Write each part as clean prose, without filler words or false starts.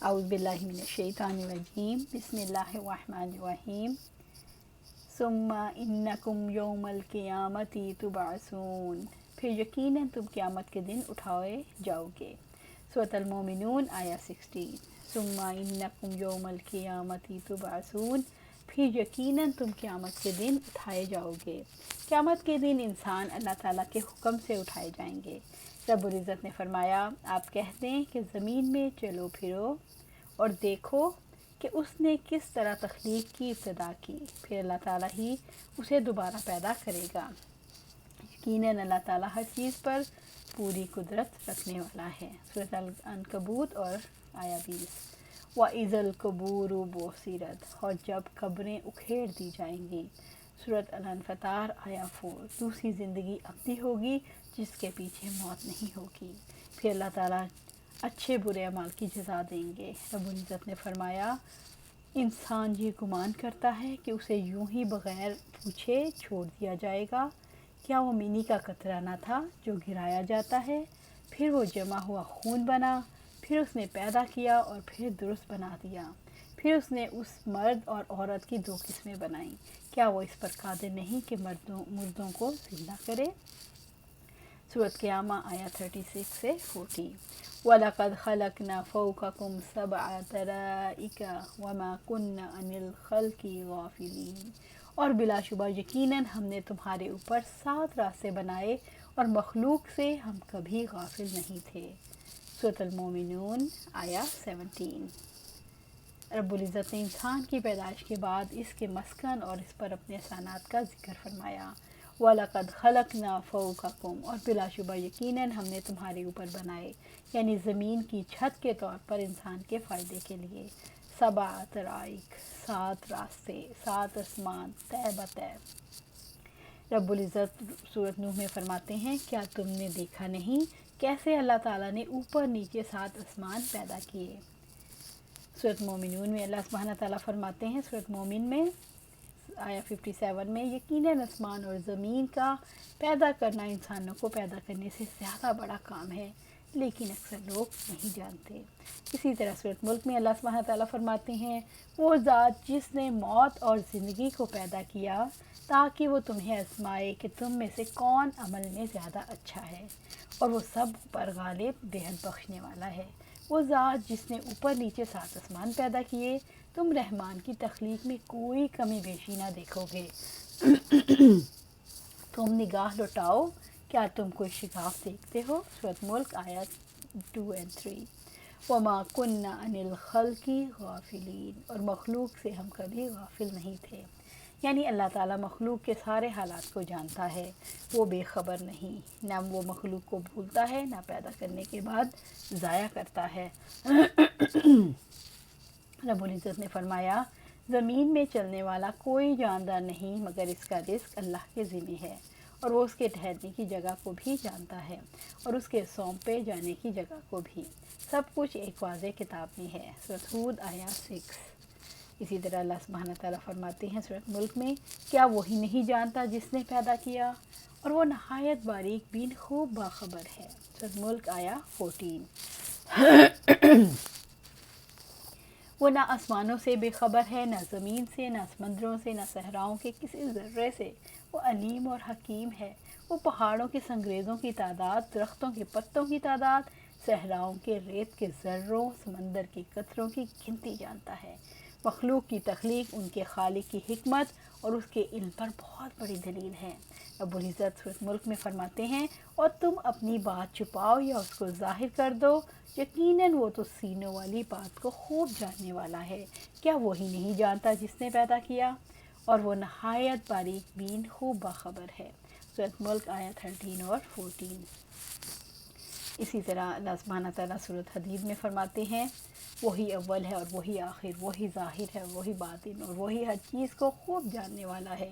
اعوذ باللہ من الشیطان الرجیم بسم اللہ الرحمن الرحیم ثم انکم یوم القیامت تبعثون، پھر یقیناً تم قیامت کے دن اٹھائے جاؤ گے۔ سورۃ المومنون آیا 16۔ ثم انکم یوم القیامت تبعثون، پھر یقیناً تم قیامت کے دن اٹھائے جاؤ گے۔ قیامت کے دن انسان اللہ تعالیٰ کے حکم سے اٹھائے جائیں گے۔ رب العزت نے فرمایا، آپ کہہ دیں کہ زمین میں چلو پھرو اور دیکھو کہ اس نے کس طرح تخلیق کی ابتدا کی، پھر اللہ تعالیٰ ہی اسے دوبارہ پیدا کرے گا۔ یقیناً اللہ تعالیٰ ہر چیز پر پوری قدرت رکھنے والا ہے۔ سورۃ العنکبوت اور آیا 20۔ وَإِذَا الْقُبُورُ بُعْثِرَتْ، اور جب قبریں اکھیڑ دی جائیں گی۔ سورۃ الانفطار آیا 4۔ دوسری زندگی ابدی ہوگی جس کے پیچھے موت نہیں ہوگی۔ پھر اللہ تعالیٰ اچھے برے اعمال کی جزا دیں گے۔ رب العزت نے فرمایا، انسان یہ گمان کرتا ہے کہ اسے یوں ہی بغیر پوچھے چھوڑ دیا جائے گا۔ کیا وہ منی کا قطرہ نہ تھا جو گرایا جاتا ہے، پھر وہ جمع ہوا خون بنا، پھر اس نے پیدا کیا اور پھر درست بنا دیا، پھر اس نے اس مرد اور عورت کی 2 قسمیں بنائیں۔ کیا وہ اس پر قادر نہیں کہ مردوں کو زندہ کرے؟ سورۃ قیامہ آیا 36 سے 40۔ وَلَقَدْ خَلَقْنَا فَوْقَكُمْ سَبْعَ طَرَائِقَ وَمَا كُنَّا عَنِ الْخَلْقِ غَافِلِينَ، اور بلا شبہ یقیناً ہم نے تمہارے اوپر 7 راستے بنائے اور مخلوق سے ہم کبھی غافل نہیں تھے۔ سورۃ المومنون آیا 17۔ رب العزت نے انسان کی پیدائش کے بعد اس کے مسکن اور اس پر اپنے احسانات کا ذکر فرمایا۔ وَلَقَدْ خَلَقْنَا فَوْقَكُمْ، اور بلا شبہ یقیناً ہم نے تمہارے اوپر بنائے، یعنی زمین کی چھت کے طور پر انسان کے فائدے کے لیے، 7 طرائق، 7 راستے، 7 آسمان طے بطے۔ رب العزت سورۃ نوح میں فرماتے ہیں، کیا تم نے دیکھا نہیں کیسے اللہ تعالیٰ نے اوپر نیچے 7 آسمان پیدا کیے۔ سورۃ مومنون میں اللہ سبحانہ تعالیٰ فرماتے ہیں، سورۃ مومن میں آیا 57 میں، یقیناً آسمان اور زمین کا پیدا کرنا انسانوں کو پیدا کرنے سے زیادہ بڑا کام ہے، لیکن اکثر لوگ نہیں جانتے۔ اسی طرح سورۃ ملک میں اللہ سبحانہ تعالیٰ فرماتے ہیں، وہ ذات جس نے موت اور زندگی کو پیدا کیا تاکہ وہ تمہیں آزمائے کہ تم میں سے کون عمل میں زیادہ اچھا ہے، اور وہ سب پر غالب بےحد بخشنے والا ہے۔ وہ ذات جس نے اوپر نیچے 7 آسمان پیدا کیے، تم رحمان کی تخلیق میں کوئی کمی بیشی نہ دیکھو گے۔ تم نگاہ لوٹاؤ، کیا تم کوئی شگاف دیکھتے ہو؟ سورۃ ملک آیات 2 اور 3۔ وَمَا كُنَّا عَنِ الْخَلْقِ غَافِلِينَ، اور مخلوق سے ہم کبھی غافل نہیں تھے، یعنی اللہ تعالیٰ مخلوق کے سارے حالات کو جانتا ہے، وہ بے خبر نہیں، نہ وہ مخلوق کو بھولتا ہے، نہ پیدا کرنے کے بعد ضائع کرتا ہے۔ رب العزت نے فرمایا، زمین میں چلنے والا کوئی جاندار نہیں مگر اس کا رزق اللہ کے ذمہ ہے، اور وہ اس کے ٹھہرنے کی جگہ کو بھی جانتا ہے اور اس کے سونپے جانے کی جگہ کو بھی۔ سب کچھ ایک واضح کتاب میں ہے۔ سورۃ ہود آیا 6۔ اسی طرح اللہ سبحانہ تعالیٰ فرماتے ہیں سورۃ ملک میں، کیا وہی نہیں جانتا جس نے پیدا کیا، اور وہ نہایت باریک بین خوب باخبر ہے۔ سورۃ ملک آیا 14۔ وہ نہ آسمانوں سے بے خبر ہے، نہ زمین سے، نہ سمندروں سے، نہ صحراؤں کے کسی ذرے سے، وہ علیم اور حکیم ہے۔ وہ پہاڑوں کے سنگریزوں کی تعداد، درختوں کے پتوں کی تعداد، صحراؤں کے ریت کے ذروں، سمندر کے قطروں کی گنتی جانتا ہے۔ مخلوق کی تخلیق ان کے خالق کی حکمت اور اس کے علم پر بہت بڑی دلیل ہے۔ رب العزت سورۃ ملک میں فرماتے ہیں، اور تم اپنی بات چھپاؤ یا اس کو ظاہر کر دو، یقیناً وہ تو سینوں والی بات کو خوب جاننے والا ہے۔ کیا وہی نہیں جانتا جس نے پیدا کیا، اور وہ نہایت باریک بین خوب باخبر ہے۔ سورۃ ملک آیا 13 اور 14۔ اسی طرح اللہ سبحانہ تعالیٰ سورۃ حدید میں فرماتے ہیں، وہی اول ہے اور وہی آخر، وہی ظاہر ہے اور وہی باطن، اور وہی ہر چیز کو خوب جاننے والا ہے۔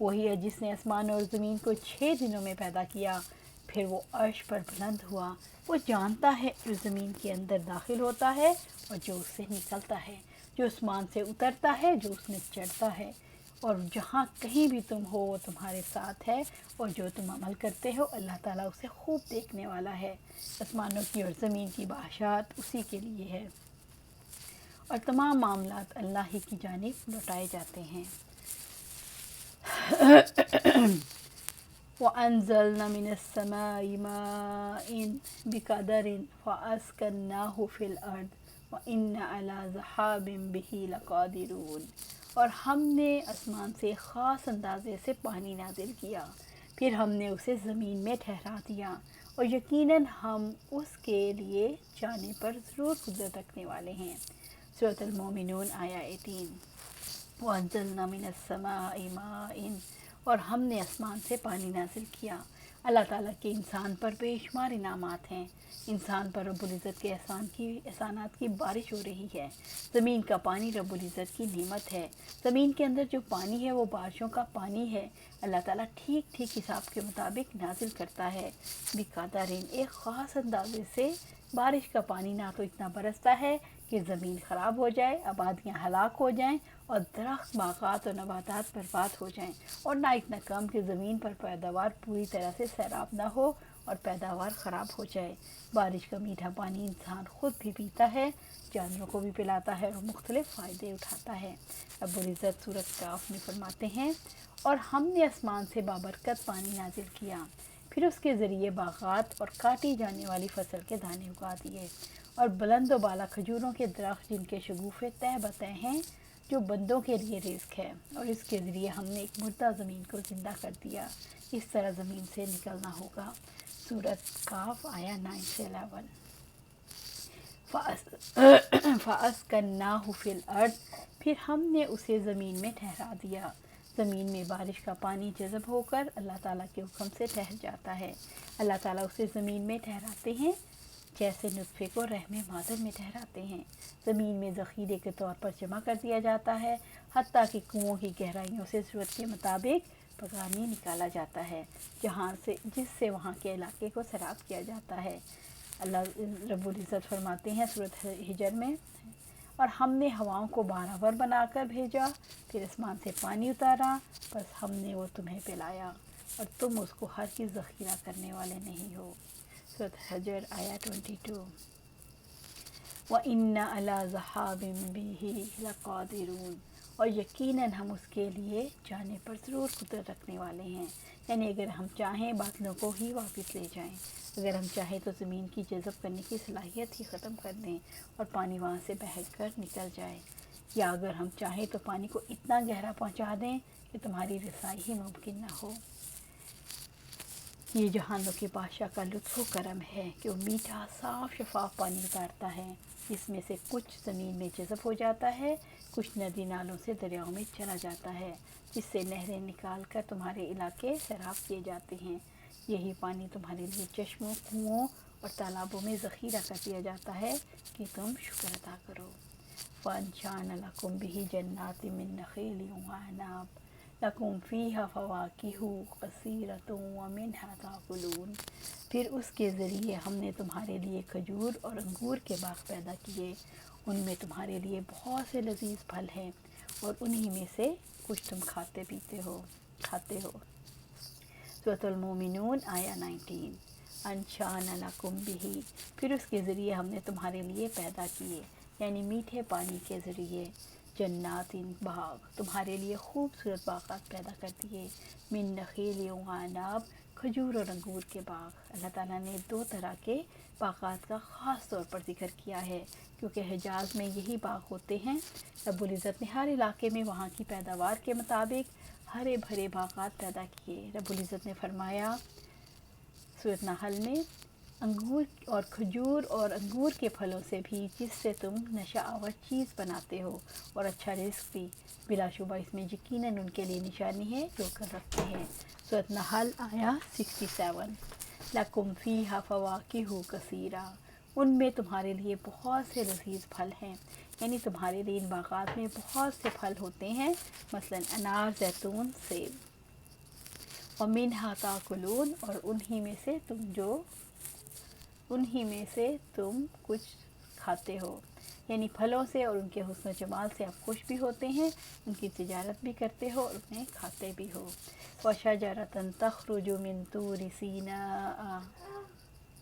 وہی ہے جس نے آسمان اور زمین کو 6 دنوں میں پیدا کیا، پھر وہ عرش پر بلند ہوا۔ وہ جانتا ہے جو زمین کے اندر داخل ہوتا ہے اور جو اس سے نکلتا ہے، جو آسمان سے اترتا ہے، جو اس میں چڑھتا ہے، اور جہاں کہیں بھی تم ہو وہ تمہارے ساتھ ہے، اور جو تم عمل کرتے ہو اللہ تعالیٰ اسے خوب دیکھنے والا ہے۔ آسمانوں کی اور زمین کی بادشاہت اسی کے لیے ہے۔ اور تمام معاملات اللہ ہی کی جانب لوٹائے جاتے ہیں۔ وَأَنزَلْنَا مِنَ السَّمَاءِ مَاءً بِقَدَرٍ فَأَسْكَنَّاهُ فِي الْأَرْضِ وَإِنَّا عَلَى ذَهَابٍ بِهِ لَقَادِرُونَ، اور ہم نے آسمان سے خاص اندازے سے پانی نازل کیا، پھر ہم نے اسے زمین میں ٹھہرا دیا، اور یقیناً ہم اس کے لیے جانے پر ضرور قدرت رکھنے والے ہیں۔ سورۃ المومنون آیا 18۔ وَأَنزَلْنَا مِنَ السَّمَاءِ مَاءً، اور ہم نے آسمان سے پانی نازل کیا۔ اللہ تعالیٰ کے انسان پر بے شمار انعامات ہیں۔ انسان پر رب العزت کے احسانات کی بارش ہو رہی ہے۔ زمین کا پانی رب العزت کی نعمت ہے۔ زمین کے اندر جو پانی ہے وہ بارشوں کا پانی ہے۔ اللہ تعالیٰ ٹھیک ٹھیک حساب کے مطابق نازل کرتا ہے۔ بقدرٍ، ایک خاص اندازے سے بارش کا پانی نہ تو اتنا برستا ہے کہ زمین خراب ہو جائے، آبادیاں ہلاک ہو جائیں اور درخت، باغات اور نباتات برباد ہو جائیں، اور نہ اتنا کم کہ زمین پر پیداوار پوری طرح سے سیراب نہ ہو اور پیداوار خراب ہو جائے۔ بارش کا میٹھا پانی انسان خود بھی پیتا ہے، جانوروں کو بھی پلاتا ہے اور مختلف فائدے اٹھاتا ہے۔ رب العزت سورۃ کاف میں فرماتے ہیں، اور ہم نے آسمان سے بابرکت پانی نازل کیا، پھر اس کے ذریعے باغات اور کاٹی جانے والی فصل کے دانے اگا دیے، اور بلند و بالا کھجوروں کے درخت جن کے شگوفے تہ بتہ ہیں، جو بندوں کے لیے رزق ہے، اور اس کے ذریعے ہم نے ایک مردہ زمین کو زندہ کر دیا، اس طرح زمین سے نکلنا ہوگا۔ سورۃ کاف آیا 9 سے 11۔ فَأَسْكَنَّاهُ فِي الْأَرْضِ، پھر ہم نے اسے زمین میں ٹھہرا دیا۔ زمین میں بارش کا پانی جذب ہو کر اللہ تعالیٰ کے حکم سے ٹھہر جاتا ہے۔ اللہ تعالیٰ اسے زمین میں ٹھہراتے ہیں جیسے نطفے کو رحم مادر میں ٹھہراتے ہیں۔ زمین میں ذخیرے کے طور پر جمع کر دیا جاتا ہے، حتیٰ کہ کنوؤں کی گہرائیوں سے ضرورت کے مطابق پانی نکالا جاتا ہے، جس سے وہاں کے علاقے کو سیراب کیا جاتا ہے۔ اللہ رب العزت فرماتے ہیں سورۃ حجر میں، اور ہم نے ہواؤں کو بارآور بنا کر بھیجا، پھر آسمان سے پانی اتارا، بس ہم نے وہ تمہیں پلایا، اور تم اس کو ہرگز ذخیرہ کرنے والے نہیں ہو۔ سورۃ حجر آیا 22۔ وَإِنَّا عَلَى ذَهَابٍ بِهِ لَقَادِرُونَ، اور یقیناً ہم اس کے لیے جانے پر ضرور قدرت رکھنے والے ہیں، یعنی اگر ہم چاہیں بادلوں کو ہی واپس لے جائیں، اگر ہم چاہیں تو زمین کی جذب کرنے کی صلاحیت ہی ختم کر دیں اور پانی وہاں سے بہہ کر نکل جائے، یا اگر ہم چاہیں تو پانی کو اتنا گہرا پہنچا دیں کہ تمہاری رسائی ہی ممکن نہ ہو۔ یہ جہانوں کے بادشاہ کا لطف و کرم ہے کہ وہ میٹھا صاف شفاف پانی اتارتا ہے، جس میں سے کچھ زمین میں جذب ہو جاتا ہے، کچھ ندی نالوں سے دریاؤں میں چلا جاتا ہے، جس سے نہریں نکال کر تمہارے علاقے سیراب کیے جاتے ہیں۔ یہی پانی تمہارے لیے چشموں، کنوؤں اور تالابوں میں ذخیرہ کر دیا جاتا ہے کہ تم شکر ادا کرو۔ وَأَنشَأْنَا لَكُم بِهِ جَنَّاتٍ مِّن نَخِيلٍ وَأَعْنَابٍ لَكُم فِيهَا فَوَاكِهُ كَثِيرَةٌ وَمِنْهَا تَأْكُلُونَ، پھر اس کے ذریعے ہم نے تمہارے لیے کھجور اور انگور کے باغ پیدا کیے، ان میں تمہارے لیے بہت سے لذیذ پھل ہیں، اور انہی میں سے کچھ تم کھاتے ہو۔ سورۃ المومنون آیا 19۔ انشأنا لکم بہ، پھر اس کے ذریعے ہم نے تمہارے لیے پیدا کیے، یعنی میٹھے پانی کے ذریعے، جنات باغ، تمہارے لیے خوبصورت باغات پیدا کر دیے، من نخیل وعناب، کھجور اور انگور کے باغ۔ اللہ تعالیٰ نے 2 طرح کے باغات کا خاص طور پر ذکر کیا ہے، کیونکہ حجاز میں یہی باغ ہوتے ہیں۔ رب العزت نے ہر علاقے میں وہاں کی پیداوار کے مطابق ہرے بھرے باغات پیدا کیے۔ رب العزت نے فرمایا سورۃ نحل میں، انگور اور کھجور اور انگور کے پھلوں سے بھی جس سے تم نشہ آور چیز بناتے ہو، اور اچھا رزق بھی، بلا شبہ اس میں یقیناً ان کے لیے نشانی ہے جو کر رکھتے ہیں۔ سورۃ نحل آیا 67۔ لَكُمْ فِيهَا فَوَاكِهُ كَثِيرًا، ان میں تمہارے لیے بہت سے لذیذ پھل ہیں، یعنی تمہارے لیے ان باغات میں بہت سے پھل ہوتے ہیں، مثلا انار، زیتون، سیب۔ وَمِنْهَا تَأْكُلُونَ، اور انہی میں سے تم کچھ کھاتے ہو، یعنی پھلوں سے اور ان کے حسن و جمال سے آپ خوش بھی ہوتے ہیں، ان کی تجارت بھی کرتے ہو اور انہیں کھاتے بھی ہو۔ وَشَجَرَةً تَخْرُجُ مِن طُورِ سِینَاءَ،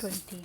20।